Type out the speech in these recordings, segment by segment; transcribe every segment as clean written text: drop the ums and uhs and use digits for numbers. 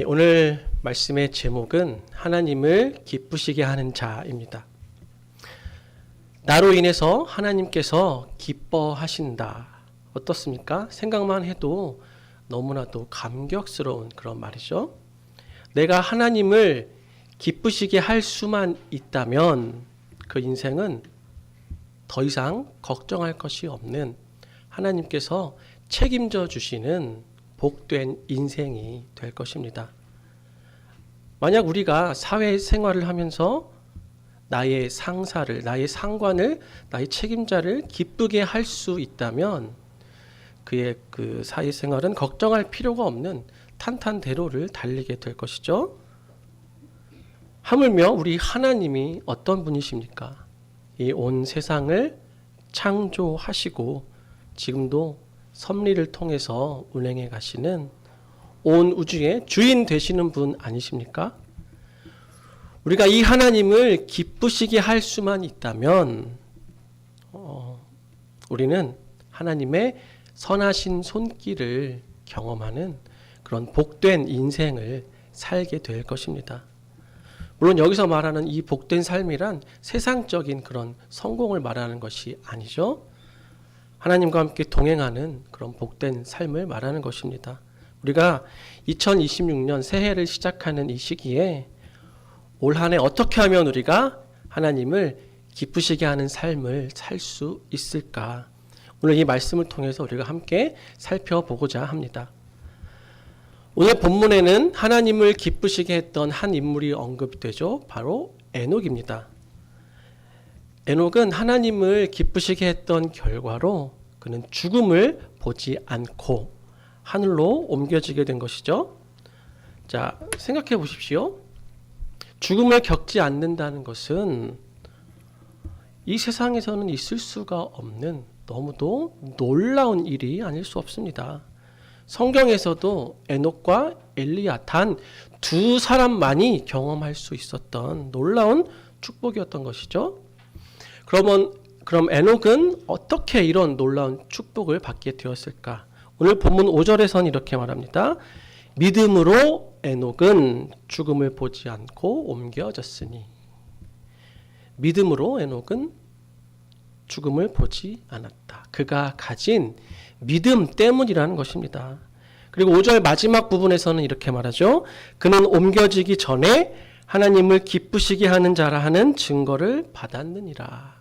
오늘 말씀의 제목은 하나님을 기쁘시게 하는 자입니다. 나로 인해서 하나님께서 기뻐하신다. 어떻습니까? 생각만 해도 너무나도 감격스러운 그런 말이죠. 내가 하나님을 기쁘시게 할 수만 있다면 그 인생은 더 이상 걱정할 것이 없는 하나님께서 책임져 주시는 복된 인생이 될 것입니다. 만약 우리가 사회생활을 하면서 나의 상사를, 나의 상관을, 나의 책임자를 기쁘게 할 수 있다면 그의 그 사회생활은 걱정할 필요가 없는 탄탄대로를 달리게 될 것이죠. 하물며 우리 하나님이 어떤 분이십니까? 이 온 세상을 창조하시고 지금도 섭리를 통해서 운행해 가시는 온 우주의 주인 되시는 분 아니십니까? 우리가 이 하나님을 기쁘시게 할 수만 있다면 우리는 하나님의 선하신 손길을 경험하는 그런 복된 인생을 살게 될 것입니다. 물론 여기서 말하는 이 복된 삶이란 세상적인 그런 성공을 말하는 것이 아니죠. 하나님과 함께 동행하는 그런 복된 삶을 말하는 것입니다. 우리가 2026년 새해를 시작하는 이 시기에 올 한 해 어떻게 하면 우리가 하나님을 기쁘시게 하는 삶을 살 수 있을까? 오늘 이 말씀을 통해서 우리가 함께 살펴보고자 합니다. 오늘 본문에는 하나님을 기쁘시게 했던 한 인물이 언급되죠. 바로 에녹입니다. 에녹은 하나님을 기쁘시게 했던 결과로 그는 죽음을 보지 않고 하늘로 옮겨지게 된 것이죠. 자, 생각해 보십시오. 죽음을 겪지 않는다는 것은 이 세상에서는 있을 수가 없는 너무도 놀라운 일이 아닐 수 없습니다. 성경에서도 에녹과 엘리야 단 두 사람만이 경험할 수 있었던 놀라운 축복이었던 것이죠. 그럼 에녹은 어떻게 이런 놀라운 축복을 받게 되었을까? 오늘 본문 5절에서는 이렇게 말합니다. 믿음으로 에녹은 죽음을 보지 않고 옮겨졌으니. 믿음으로 에녹은 죽음을 보지 않았다. 그가 가진 믿음 때문이라는 것입니다. 그리고 5절 마지막 부분에서는 이렇게 말하죠. 그는 옮겨지기 전에 하나님을 기쁘시게 하는 자라 하는 증거를 받았느니라.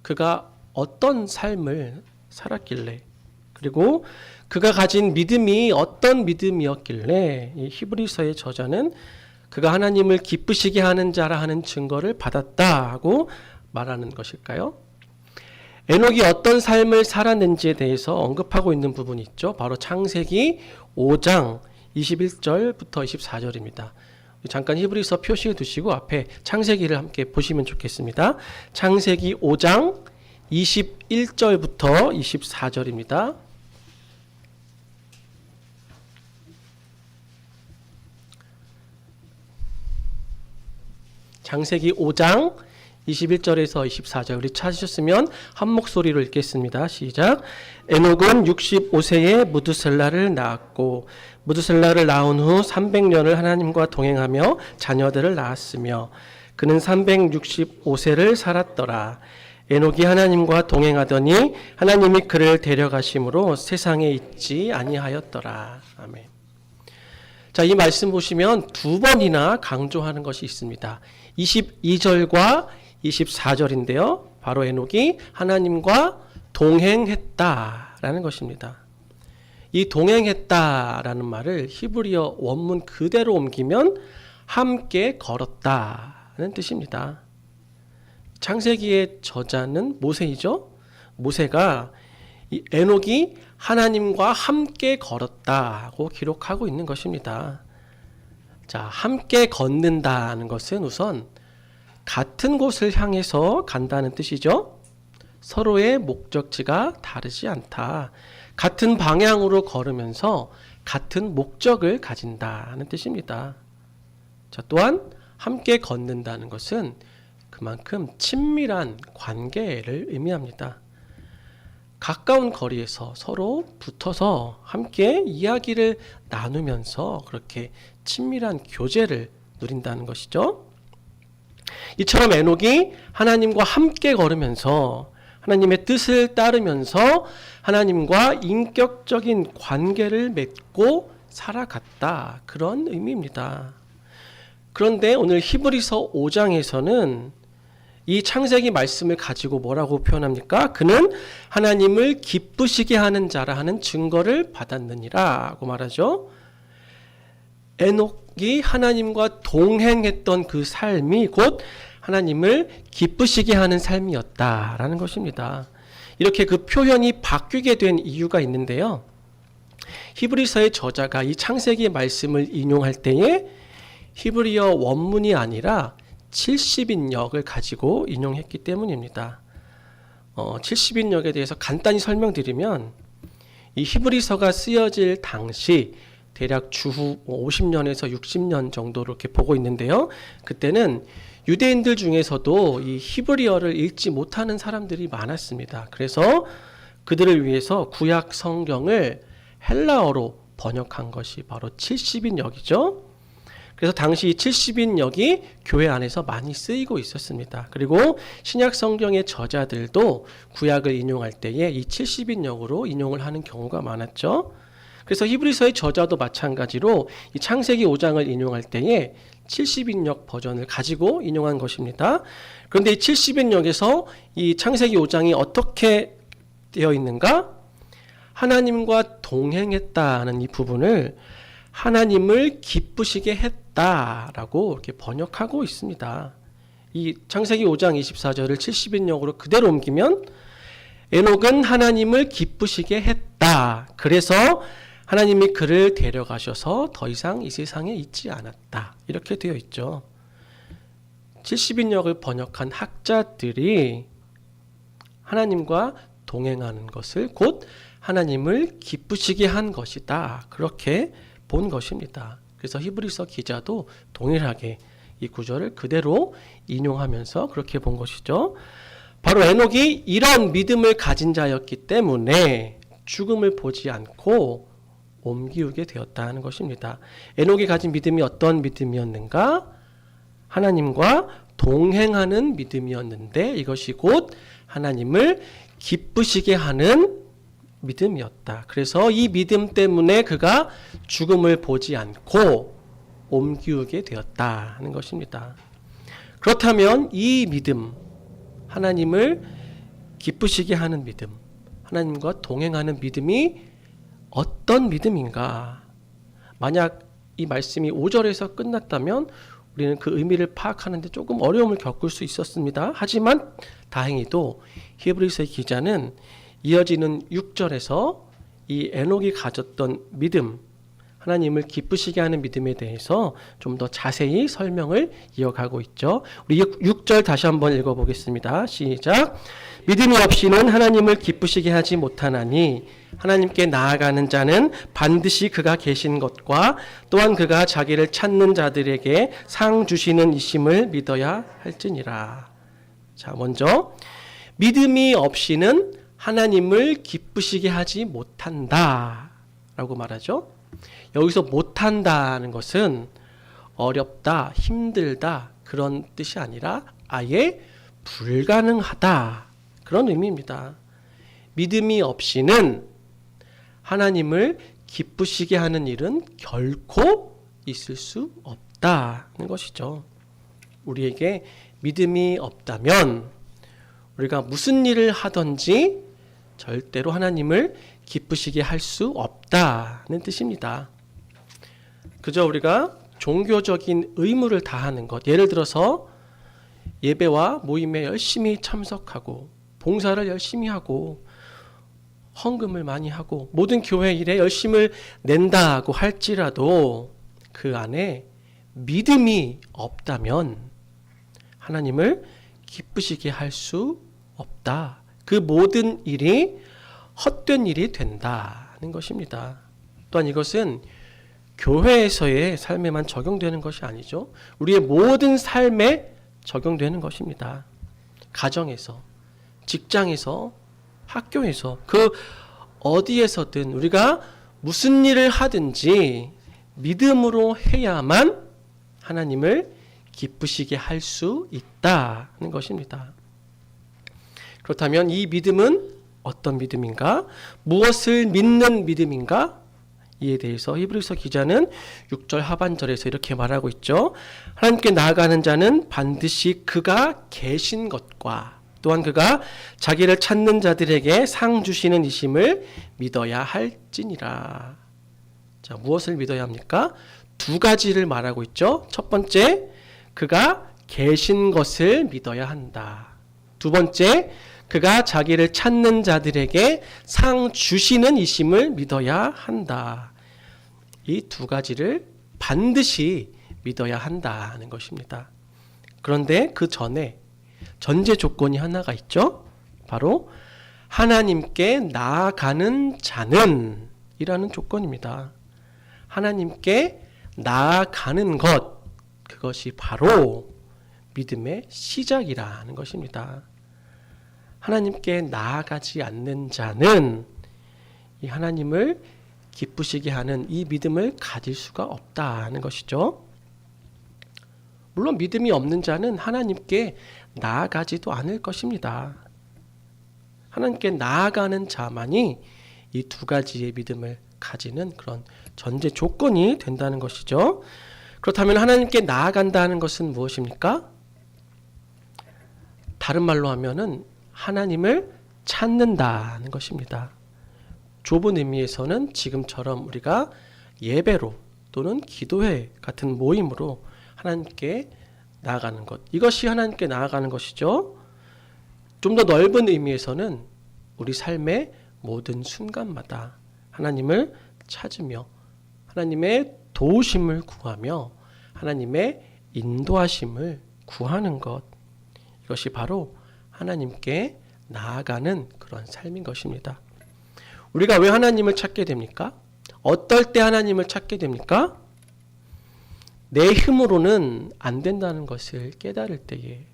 그가 어떤 삶을 살았길래, 그리고 그가 가진 믿음이 어떤 믿음이었길래 이 히브리서의 저자는 그가 하나님을 기쁘시게 하는 자라 하는 증거를 받았다고 말하는 것일까요? 에녹이 어떤 삶을 살았는지에 대해서 언급하고 있는 부분이 있죠. 바로 창세기 5장 21절부터 24절입니다. 잠깐 히브리서 표시해 두시고 앞에 창세기를 함께 보시면 좋겠습니다. 창세기 5장 21절부터 24절입니다. 창세기 5장 21절에서 24절 우리 찾으셨으면 한 목소리로 읽겠습니다. 시작. 에녹은 65세에 무두셀라를 낳았고 무두셀라를 낳은 후 300년을 하나님과 동행하며 자녀들을 낳았으며 그는 365세를 살았더라. 에녹이 하나님과 동행하더니 하나님이 그를 데려가심으로 세상에 있지 아니하였더라. 아멘. 자, 이 말씀 보시면 두 번이나 강조하는 것이 있습니다. 22절과 24절인데요. 바로 에녹이 하나님과 동행했다라는 것입니다. 이 동행했다라는 말을 히브리어 원문 그대로 옮기면 함께 걸었다는 뜻입니다. 창세기의 저자는 모세이죠. 모세가 이 에녹이 하나님과 함께 걸었다고 기록하고 있는 것입니다. 자, 함께 걷는다는 것은 우선 같은 곳을 향해서 간다는 뜻이죠. 서로의 목적지가 다르지 않다. 같은 방향으로 걸으면서 같은 목적을 가진다는 뜻입니다. 자, 또한 함께 걷는다는 것은 그만큼 친밀한 관계를 의미합니다. 가까운 거리에서 서로 붙어서 함께 이야기를 나누면서 그렇게 친밀한 교제를 누린다는 것이죠. 이처럼 에녹이 하나님과 함께 걸으면서 하나님의 뜻을 따르면서 하나님과 인격적인 관계를 맺고 살아갔다. 그런 의미입니다. 그런데 오늘 히브리서 5장에서는 이 창세기 말씀을 가지고 뭐라고 표현합니까? 그는 하나님을 기쁘시게 하는 자라 하는 증거를 받았느니라고 말하죠. 에녹이 하나님과 동행했던 그 삶이 곧 하나님을 기쁘시게 하는 삶이었다라는 것입니다. 이렇게 그 표현이 바뀌게 된 이유가 있는데요. 히브리서의 저자가 이 창세기의 말씀을 인용할 때에 히브리어 원문이 아니라 70인역을 가지고 인용했기 때문입니다. 70인역에 대해서 간단히 설명드리면 이 히브리서가 쓰여질 당시 대략 주후 50년에서 60년 정도로 이렇게 보고 있는데요. 그때는 유대인들 중에서도 이 히브리어를 읽지 못하는 사람들이 많았습니다. 그래서 그들을 위해서 구약 성경을 헬라어로 번역한 것이 바로 70인역이죠. 그래서 당시 이 70인역이 교회 안에서 많이 쓰이고 있었습니다. 그리고 신약 성경의 저자들도 구약을 인용할 때에 이 70인역으로 인용을 하는 경우가 많았죠. 그래서 히브리서의 저자도 마찬가지로 이 창세기 5장을 인용할 때에 70인역 버전을 가지고 인용한 것입니다. 그런데 이 70인역에서 이 창세기 5장이 어떻게 되어 있는가? 하나님과 동행했다는 이 부분을 하나님을 기쁘시게 했다라고 이렇게 번역하고 있습니다. 이 창세기 5장 24절을 70인역으로 그대로 옮기면 에녹은 하나님을 기쁘시게 했다. 그래서 하나님이 그를 데려가셔서 더 이상 이 세상에 있지 않았다. 이렇게 되어 있죠. 70인역을 번역한 학자들이 하나님과 동행하는 것을 곧 하나님을 기쁘시게 한 것이다. 그렇게 본 것입니다. 그래서 히브리서 기자도 동일하게 이 구절을 그대로 인용하면서 그렇게 본 것이죠. 바로 에녹이 이런 믿음을 가진 자였기 때문에 죽음을 보지 않고 옮기우게 되었다는 것입니다. 에녹이 가진 믿음이 어떤 믿음이었는가? 하나님과 동행하는 믿음이었는데 이것이 곧 하나님을 기쁘시게 하는 믿음이었다. 그래서 이 믿음 때문에 그가 죽음을 보지 않고 옮기우게 되었다는 것입니다. 그렇다면 이 믿음, 하나님을 기쁘시게 하는 믿음, 하나님과 동행하는 믿음이 어떤 믿음인가? 만약 이 말씀이 5절에서 끝났다면 우리는 그 의미를 파악하는데 조금 어려움을 겪을 수 있었습니다. 하지만 다행히도 히브리서의 기자는 이어지는 6절에서 이 에녹이 가졌던 믿음, 하나님을 기쁘시게 하는 믿음에 대해서 좀 더 자세히 설명을 이어가고 있죠. 우리 6절 다시 한번 읽어보겠습니다. 시작. 믿음이 없이는 하나님을 기쁘시게 하지 못하나니 하나님께 나아가는 자는 반드시 그가 계신 것과 또한 그가 자기를 찾는 자들에게 상 주시는 이심을 믿어야 할지니라. 자, 먼저 믿음이 없이는 하나님을 기쁘시게 하지 못한다 라고 말하죠. 여기서 못한다는 것은 어렵다, 힘들다 그런 뜻이 아니라 아예 불가능하다 그런 의미입니다. 믿음이 없이는 하나님을 기쁘시게 하는 일은 결코 있을 수 없다는 것이죠. 우리에게 믿음이 없다면 우리가 무슨 일을 하든지 절대로 하나님을 기쁘시게 할 수 없다는 뜻입니다. 그저 우리가 종교적인 의무를 다하는 것, 예를 들어서 예배와 모임에 열심히 참석하고 봉사를 열심히 하고 헌금을 많이 하고 모든 교회 일에 열심을 낸다고 할지라도 그 안에 믿음이 없다면 하나님을 기쁘시게 할 수 없다. 그 모든 일이 헛된 일이 된다는 것입니다. 또한 이것은 교회에서의 삶에만 적용되는 것이 아니죠. 우리의 모든 삶에 적용되는 것입니다. 가정에서, 직장에서, 학교에서, 그 어디에서든 우리가 무슨 일을 하든지 믿음으로 해야만 하나님을 기쁘시게 할 수 있다는 것입니다. 그렇다면 이 믿음은 어떤 믿음인가? 무엇을 믿는 믿음인가? 이에 대해서 히브리서 기자는 6절 하반절에서 이렇게 말하고 있죠. 하나님께 나아가는 자는 반드시 그가 계신 것과 또한 그가 자기를 찾는 자들에게 상 주시는 이심을 믿어야 할지니라. 자, 무엇을 믿어야 합니까? 두 가지를 말하고 있죠. 첫 번째, 그가 계신 것을 믿어야 한다. 두 번째, 그가 자기를 찾는 자들에게 상 주시는 이심을 믿어야 한다. 이 두 가지를 반드시 믿어야 한다는 것입니다. 그런데 그 전에 전제 조건이 하나가 있죠. 바로 하나님께 나아가는 자는 이라는 조건입니다. 하나님께 나아가는 것, 그것이 바로 믿음의 시작이라는 것입니다. 하나님께 나아가지 않는 자는 이 하나님을 기쁘시게 하는 이 믿음을 가질 수가 없다는 것이죠. 물론 믿음이 없는 자는 하나님께 나아가지도 않을 것입니다. 하나님께 나아가는 자만이 이 두 가지의 믿음을 가지는 그런 전제 조건이 된다는 것이죠. 그렇다면 하나님께 나아간다는 것은 무엇입니까? 다른 말로 하면은 하나님을 찾는다는 것입니다. 좁은 의미에서는 지금처럼 우리가 예배로 또는 기도회 같은 모임으로 하나님께 나아가는 것, 이것이 하나님께 나아가는 것이죠. 좀 더 넓은 의미에서는 우리 삶의 모든 순간마다 하나님을 찾으며 하나님의 도우심을 구하며 하나님의 인도하심을 구하는 것, 이것이 바로 하나님께 나아가는 그런 삶인 것입니다. 우리가 왜 하나님을 찾게 됩니까? 어떨 때 하나님을 찾게 됩니까? 내 힘으로는 안 된다는 것을 깨달을 때에,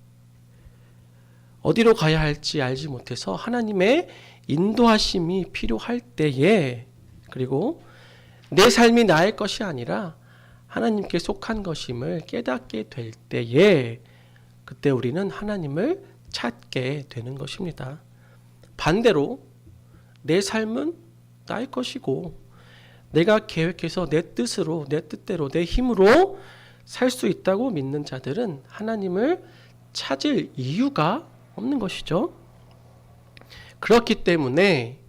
어디로 가야 할지 알지 못해서 하나님의 인도하심이 필요할 때에, 그리고 내 삶이 나의 것이 아니라 하나님께 속한 것임을 깨닫게 될 때에, 그때 우리는 하나님을 찾게 되는 것입니다. 반대로 내 삶은 나의 것이고 내가 계획해서 내 뜻으로, 내 뜻대로, 내 힘으로 살 수 있다고 믿는 자들은 하나님을 찾을 이유가 없는 것이죠. 그렇기 때문에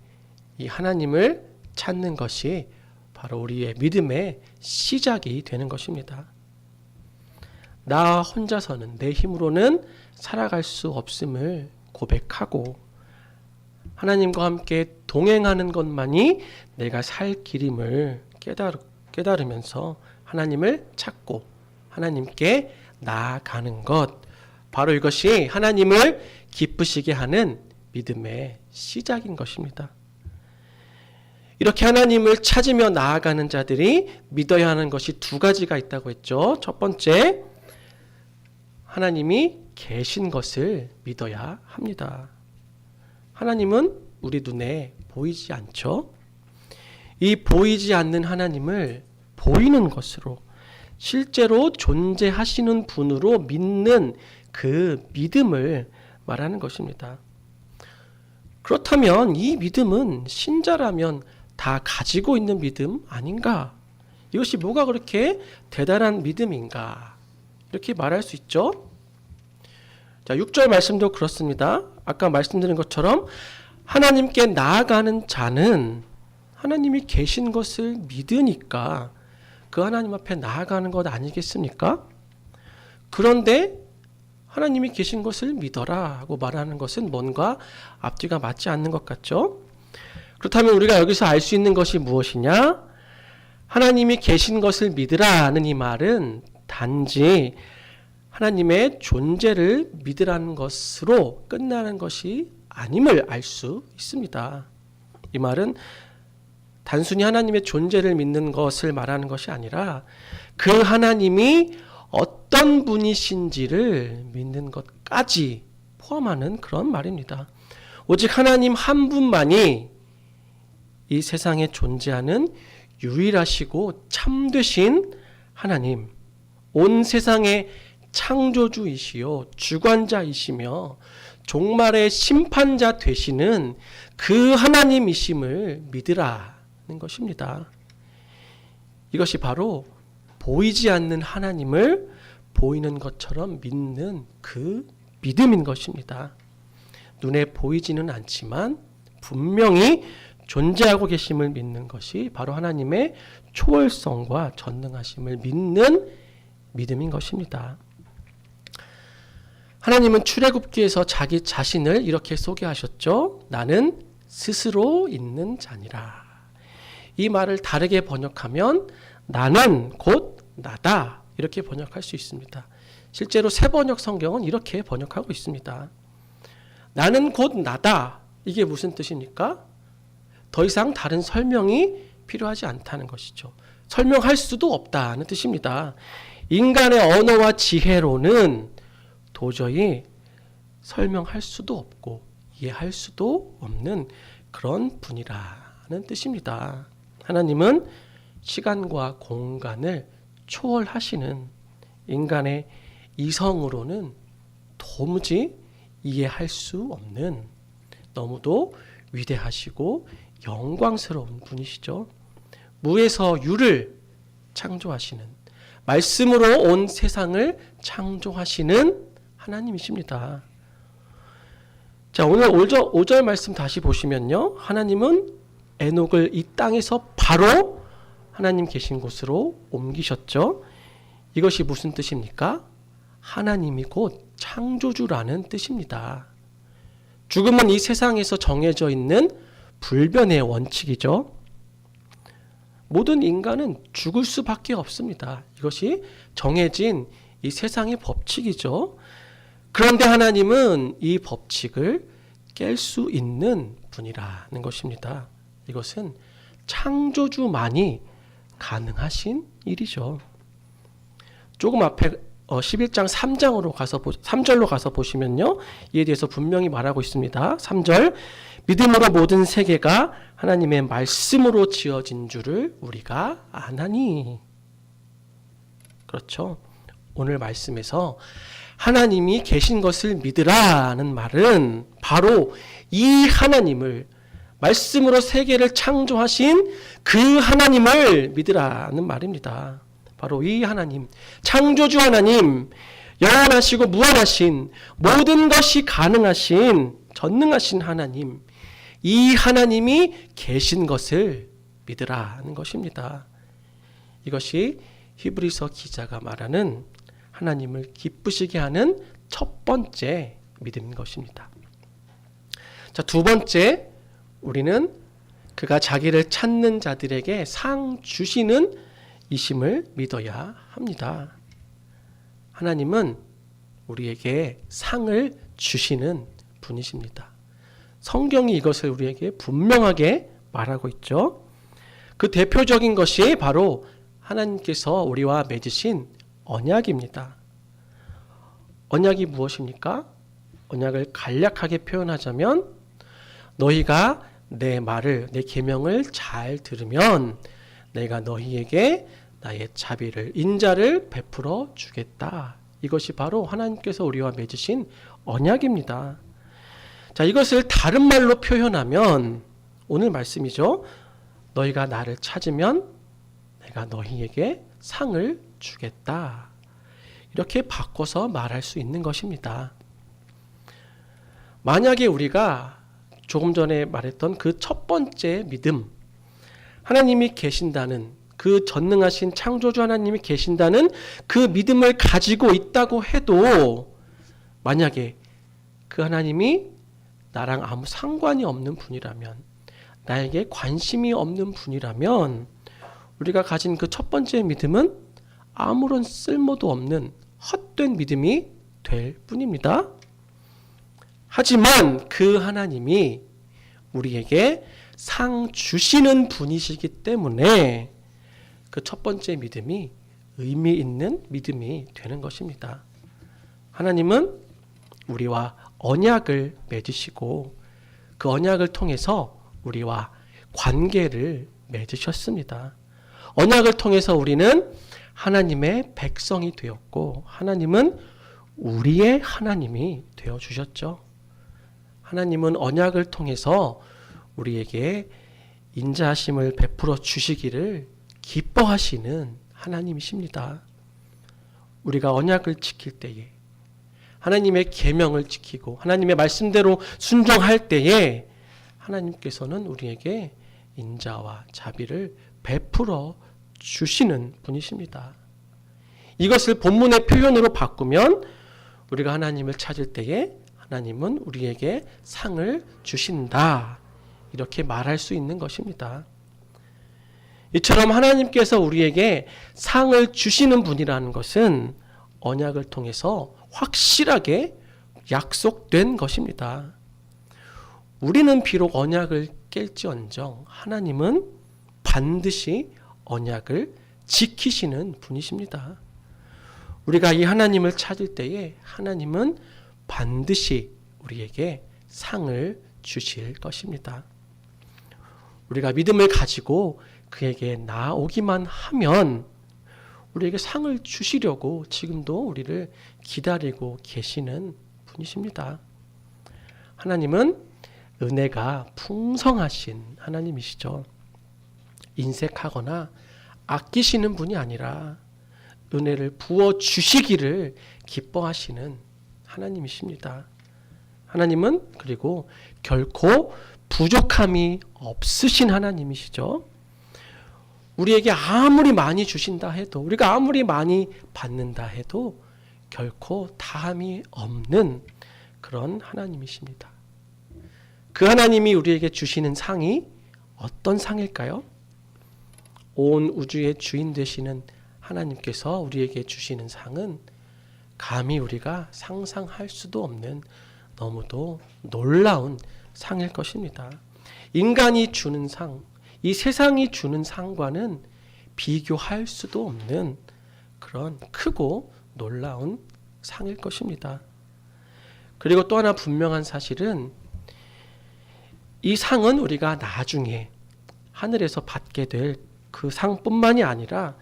이 하나님을 찾는 것이 바로 우리의 믿음의 시작이 되는 것입니다. 나 혼자서는, 내 힘으로는 살아갈 수 없음을 고백하고 하나님과 함께 동행하는 것만이 내가 살 길임을 깨달으면서 하나님을 찾고 하나님께 나아가는 것, 바로 이것이 하나님을 기쁘시게 하는 믿음의 시작인 것입니다. 이렇게 하나님을 찾으며 나아가는 자들이 믿어야 하는 것이 두 가지가 있다고 했죠. 첫 번째, 하나님이 계신 것을 믿어야 합니다. 하나님은 우리 눈에 보이지 않죠. 이 보이지 않는 하나님을 보이는 것으로, 실제로 존재하시는 분으로 믿는 그 믿음을 말하는 것입니다. 그렇다면 이 믿음은 신자라면 다 가지고 있는 믿음 아닌가? 이것이 뭐가 그렇게 대단한 믿음인가? 이렇게 말할 수 있죠. 자, 6절 말씀도 그렇습니다. 아까 말씀드린 것처럼 하나님께 나아가는 자는 하나님이 계신 것을 믿으니까 그 하나님 앞에 나아가는 것 아니겠습니까? 그런데 하나님이 계신 것을 믿어라 하고 말하는 것은 뭔가 앞뒤가 맞지 않는 것 같죠? 그렇다면 우리가 여기서 알 수 있는 것이 무엇이냐? 하나님이 계신 것을 믿으라는 이 말은 단지 하나님의 존재를 믿으라는 것으로 끝나는 것이 아님을 알 수 있습니다. 이 말은 단순히 하나님의 존재를 믿는 것을 말하는 것이 아니라 그 하나님이 어떤 분이신지를 믿는 것까지 포함하는 그런 말입니다. 오직 하나님 한 분만이 이 세상에 존재하는 유일하시고 참되신 하나님, 온 세상의 창조주이시요 주관자이시며 종말의 심판자 되시는 그 하나님이심을 믿으라는 것입니다. 이것이 바로 보이지 않는 하나님을 보이는 것처럼 믿는 그 믿음인 것입니다. 눈에 보이지는 않지만 분명히 존재하고 계심을 믿는 것이 바로 하나님의 초월성과 전능하심을 믿는 믿음인 것입니다. 하나님은 출애굽기에서 자기 자신을 이렇게 소개하셨죠. 나는 스스로 있는 자니라. 이 말을 다르게 번역하면 나는 곧 나다 이렇게 번역할 수 있습니다. 실제로 새번역 성경은 이렇게 번역하고 있습니다. 나는 곧 나다. 이게 무슨 뜻입니까? 더 이상 다른 설명이 필요하지 않다는 것이죠. 설명할 수도 없다는 뜻입니다. 인간의 언어와 지혜로는 도저히 설명할 수도 없고 이해할 수도 없는 그런 분이라는 뜻입니다. 하나님은 시간과 공간을 초월하시는 인간의 이성으로는 도무지 이해할 수 없는 너무도 위대하시고 영광스러운 분이시죠. 무에서 유를 창조하시는, 말씀으로 온 세상을 창조하시는 하나님이십니다. 자, 오늘 5절 말씀 다시 보시면요. 하나님은 에녹을 이 땅에서 바로 하나님 계신 곳으로 옮기셨죠. 이것이 무슨 뜻입니까? 하나님이 곧 창조주라는 뜻입니다. 죽음은 이 세상에서 정해져 있는 불변의 원칙이죠. 모든 인간은 죽을 수밖에 없습니다. 이것이 정해진 이 세상의 법칙이죠. 그런데 하나님은 이 법칙을 깰 수 있는 분이라는 것입니다. 이것은 창조주만이 가능하신 일이죠. 조금 앞에 11장 3절로 가서 보시면요. 이에 대해서 분명히 말하고 있습니다. 3절, 믿음으로 모든 세계가 하나님의 말씀으로 지어진 줄을 우리가 아나니. 그렇죠. 오늘 말씀에서 하나님이 계신 것을 믿으라는 말은 바로 이 하나님을, 말씀으로 세계를 창조하신 그 하나님을 믿으라는 말입니다. 바로 이 하나님, 창조주 하나님, 영원하시고 무한하신, 모든 것이 가능하신 전능하신 하나님, 이 하나님이 계신 것을 믿으라는 것입니다. 이것이 히브리서 기자가 말하는 하나님을 기쁘시게 하는 첫 번째 믿음인 것입니다. 자, 두 번째, 우리는 그가 자기를 찾는 자들에게 상 주시는 이심을 믿어야 합니다. 하나님은 우리에게 상을 주시는 분이십니다. 성경이 이것을 우리에게 분명하게 말하고 있죠. 그 대표적인 것이 바로 하나님께서 우리와 맺으신 언약입니다. 언약이 무엇입니까? 언약을 간략하게 표현하자면 너희가 내 말을, 내 계명을 잘 들으면 내가 너희에게 나의 자비를, 인자를 베풀어 주겠다. 이것이 바로 하나님께서 우리와 맺으신 언약입니다. 자, 이것을 다른 말로 표현하면 오늘 말씀이죠. 너희가 나를 찾으면 내가 너희에게 상을 주겠다. 이렇게 바꿔서 말할 수 있는 것입니다. 만약에 우리가 조금 전에 말했던 그 첫 번째 믿음, 하나님이 계신다는, 그 전능하신 창조주 하나님이 계신다는 그 믿음을 가지고 있다고 해도 만약에 그 하나님이 나랑 아무 상관이 없는 분이라면, 나에게 관심이 없는 분이라면 우리가 가진 그 첫 번째 믿음은 아무런 쓸모도 없는 헛된 믿음이 될 뿐입니다. 하지만 그 하나님이 우리에게 상 주시는 분이시기 때문에 그 첫 번째 믿음이 의미 있는 믿음이 되는 것입니다. 하나님은 우리와 언약을 맺으시고 그 언약을 통해서 우리와 관계를 맺으셨습니다. 언약을 통해서 우리는 하나님의 백성이 되었고 하나님은 우리의 하나님이 되어주셨죠. 하나님은 언약을 통해서 우리에게 인자하심을 베풀어 주시기를 기뻐하시는 하나님이십니다. 우리가 언약을 지킬 때에 하나님의 계명을 지키고 하나님의 말씀대로 순종할 때에 하나님께서는 우리에게 인자와 자비를 베풀어 주시는 분이십니다. 이것을 본문의 표현으로 바꾸면 우리가 하나님을 찾을 때에 하나님은 우리에게 상을 주신다. 이렇게 말할 수 있는 것입니다. 이처럼 하나님께서 우리에게 상을 주시는 분이라는 것은 언약을 통해서 확실하게 약속된 것입니다. 우리는 비록 언약을 깰지언정 하나님은 반드시 언약을 지키시는 분이십니다. 우리가 이 하나님을 찾을 때에 하나님은 반드시 우리에게 상을 주실 것입니다. 우리가 믿음을 가지고 그에게 나아오기만 하면 우리에게 상을 주시려고 지금도 우리를 기다리고 계시는 분이십니다. 하나님은 은혜가 풍성하신 하나님이시죠. 인색하거나 아끼시는 분이 아니라 은혜를 부어주시기를 기뻐하시는 하나님이십니다. 하나님은 그리고 결코 부족함이 없으신 하나님이시죠. 우리에게 아무리 많이 주신다 해도 우리가 아무리 많이 받는다 해도 결코 다함이 없는 그런 하나님이십니다. 그 하나님이 우리에게 주시는 상이 어떤 상일까요? 온 우주의 주인 되시는 하나님께서 우리에게 주시는 상은 감히 우리가 상상할 수도 없는 너무도 놀라운 상일 것입니다. 인간이 주는 상, 이 세상이 주는 상과는 비교할 수도 없는 그런 크고 놀라운 상일 것입니다. 그리고 또 하나 분명한 사실은 이 상은 우리가 나중에 하늘에서 받게 될 그 상뿐만이 아니라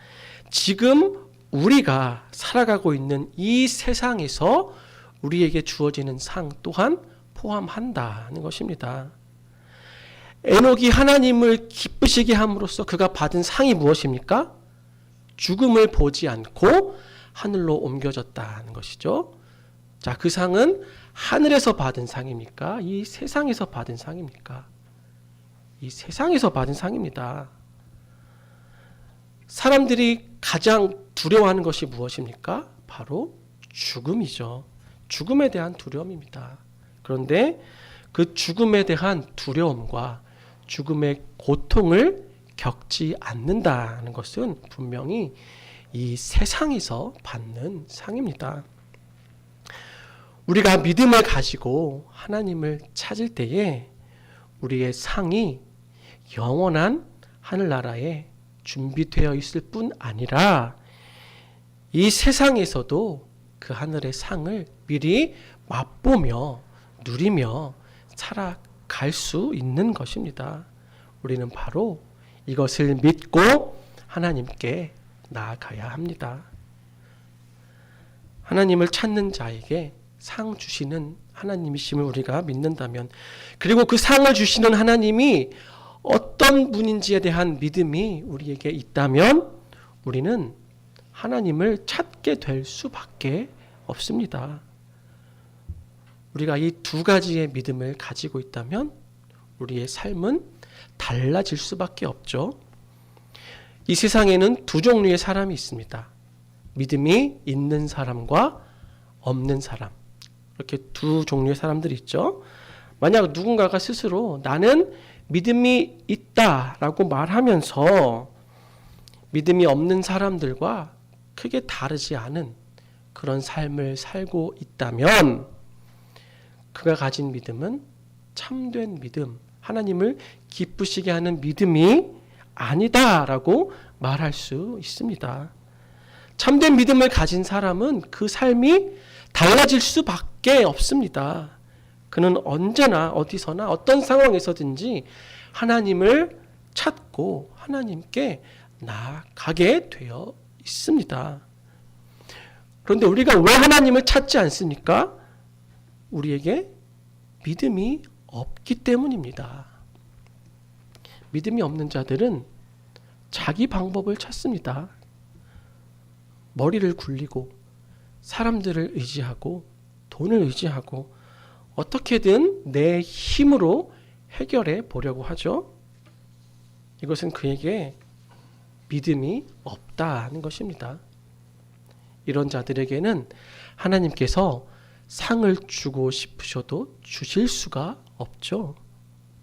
지금 우리가 살아가고 있는 이 세상에서 우리에게 주어지는 상 또한 포함한다는 것입니다. 에녹이 하나님을 기쁘시게 함으로써 그가 받은 상이 무엇입니까? 죽음을 보지 않고 하늘로 옮겨졌다는 것이죠. 자, 그 상은 하늘에서 받은 상입니까? 이 세상에서 받은 상입니까? 이 세상에서 받은 상입니다. 사람들이 가장 두려워하는 것이 무엇입니까? 바로 죽음이죠. 죽음에 대한 두려움입니다. 그런데 그 죽음에 대한 두려움과 죽음의 고통을 겪지 않는다는 것은 분명히 이 세상에서 받는 상입니다. 우리가 믿음을 가지고 하나님을 찾을 때에 우리의 상이 영원한 하늘나라에 준비되어 있을 뿐 아니라 이 세상에서도 그 하늘의 상을 미리 맛보며 누리며 살아갈 수 있는 것입니다. 우리는 바로 이것을 믿고 하나님께 나아가야 합니다. 하나님을 찾는 자에게 상 주시는 하나님이심을 우리가 믿는다면, 그리고 그 상을 주시는 하나님이 어떤 분인지에 대한 믿음이 우리에게 있다면 우리는 하나님을 찾게 될 수밖에 없습니다. 우리가 이 두 가지의 믿음을 가지고 있다면 우리의 삶은 달라질 수밖에 없죠. 이 세상에는 두 종류의 사람이 있습니다. 믿음이 있는 사람과 없는 사람. 이렇게 두 종류의 사람들이 있죠. 만약 누군가가 스스로 나는 믿음이 있다라고 말하면서 믿음이 없는 사람들과 크게 다르지 않은 그런 삶을 살고 있다면 그가 가진 믿음은 참된 믿음, 하나님을 기쁘시게 하는 믿음이 아니다라고 말할 수 있습니다. 참된 믿음을 가진 사람은 그 삶이 달라질 수밖에 없습니다. 그는 언제나 어디서나 어떤 상황에서든지 하나님을 찾고 하나님께 나아가게 되어 있습니다. 그런데 우리가 왜 하나님을 찾지 않습니까? 우리에게 믿음이 없기 때문입니다. 믿음이 없는 자들은 자기 방법을 찾습니다. 머리를 굴리고 사람들을 의지하고 돈을 의지하고 어떻게든 내 힘으로 해결해 보려고 하죠. 이것은 그에게 믿음이 없다는 것입니다. 이런 자들에게는 하나님께서 상을 주고 싶으셔도 주실 수가 없죠.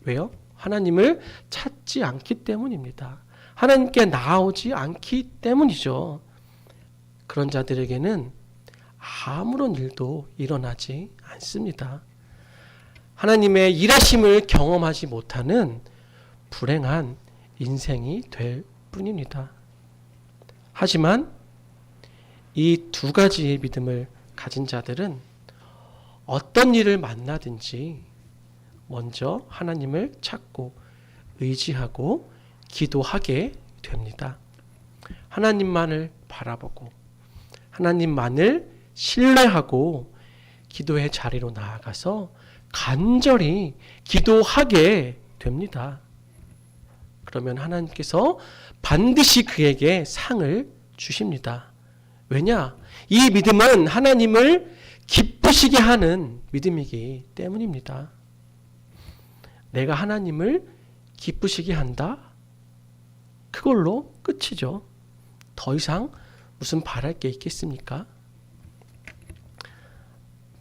왜요? 하나님을 찾지 않기 때문입니다. 하나님께 나아오지 않기 때문이죠. 그런 자들에게는 아무런 일도 일어나지 않습니다. 하나님의 일하심을 경험하지 못하는 불행한 인생이 될 뿐입니다. 하지만 이 두 가지의 믿음을 가진 자들은 어떤 일을 만나든지 먼저 하나님을 찾고 의지하고 기도하게 됩니다. 하나님만을 바라보고 하나님만을 신뢰하고 기도의 자리로 나아가서 간절히 기도하게 됩니다. 그러면 하나님께서 반드시 그에게 상을 주십니다. 왜냐? 이 믿음은 하나님을 기쁘시게 하는 믿음이기 때문입니다. 내가 하나님을 기쁘시게 한다? 그걸로 끝이죠. 더 이상 무슨 바랄 게 있겠습니까?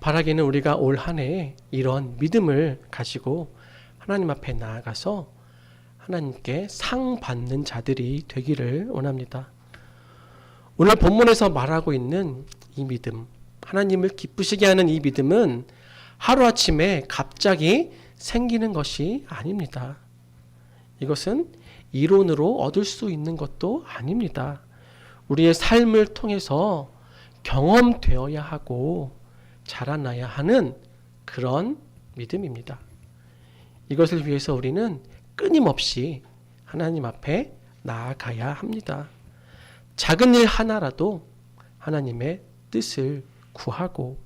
바라기는 우리가 올 한 해에 이런 믿음을 가지고 하나님 앞에 나아가서 하나님께 상 받는 자들이 되기를 원합니다. 오늘 본문에서 말하고 있는 이 믿음, 하나님을 기쁘시게 하는 이 믿음은 하루아침에 갑자기 생기는 것이 아닙니다. 이것은 이론으로 얻을 수 있는 것도 아닙니다. 우리의 삶을 통해서 경험되어야 하고 자라나야 하는 그런 믿음입니다. 이것을 위해서 우리는 끊임없이 하나님 앞에 나아가야 합니다. 작은 일 하나라도 하나님의 뜻을 구하고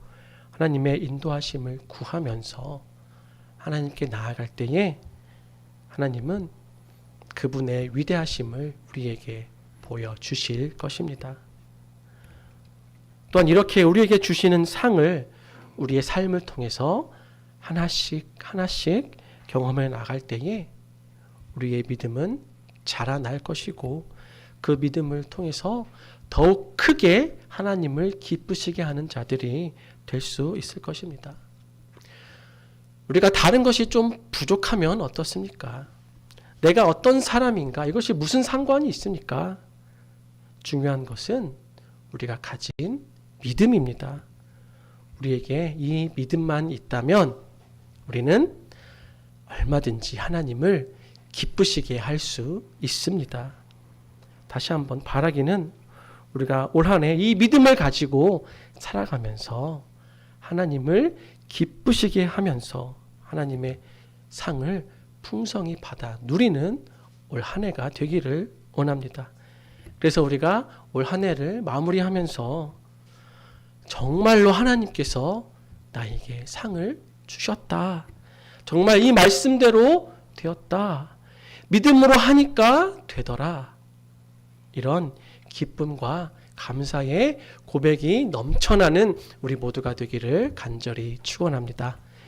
하나님의 인도하심을 구하면서 하나님께 나아갈 때에 하나님은 그분의 위대하심을 우리에게 보여주실 것입니다. 또한 이렇게 우리에게 주시는 상을 우리의 삶을 통해서 하나씩 하나씩 경험해 나갈 때에 우리의 믿음은 자라날 것이고 그 믿음을 통해서 더욱 크게 하나님을 기쁘시게 하는 자들이 될 수 있을 것입니다. 우리가 다른 것이 좀 부족하면 어떻습니까? 내가 어떤 사람인가? 이것이 무슨 상관이 있습니까? 중요한 것은 우리가 가진 믿음입니다. 우리에게 이 믿음만 있다면 우리는 얼마든지 하나님을 기쁘시게 할 수 있습니다. 다시 한번 바라기는 우리가 올 한 해 이 믿음을 가지고 살아가면서 하나님을 기쁘시게 하면서 하나님의 상을 풍성히 받아 누리는 올 한 해가 되기를 원합니다. 그래서 우리가 올 한 해를 마무리하면서 정말로 하나님께서 나에게 상을 주셨다. 정말 이 말씀대로 되었다. 믿음으로 하니까 되더라. 이런 기쁨과 감사의 고백이 넘쳐나는 우리 모두가 되기를 간절히 축원합니다.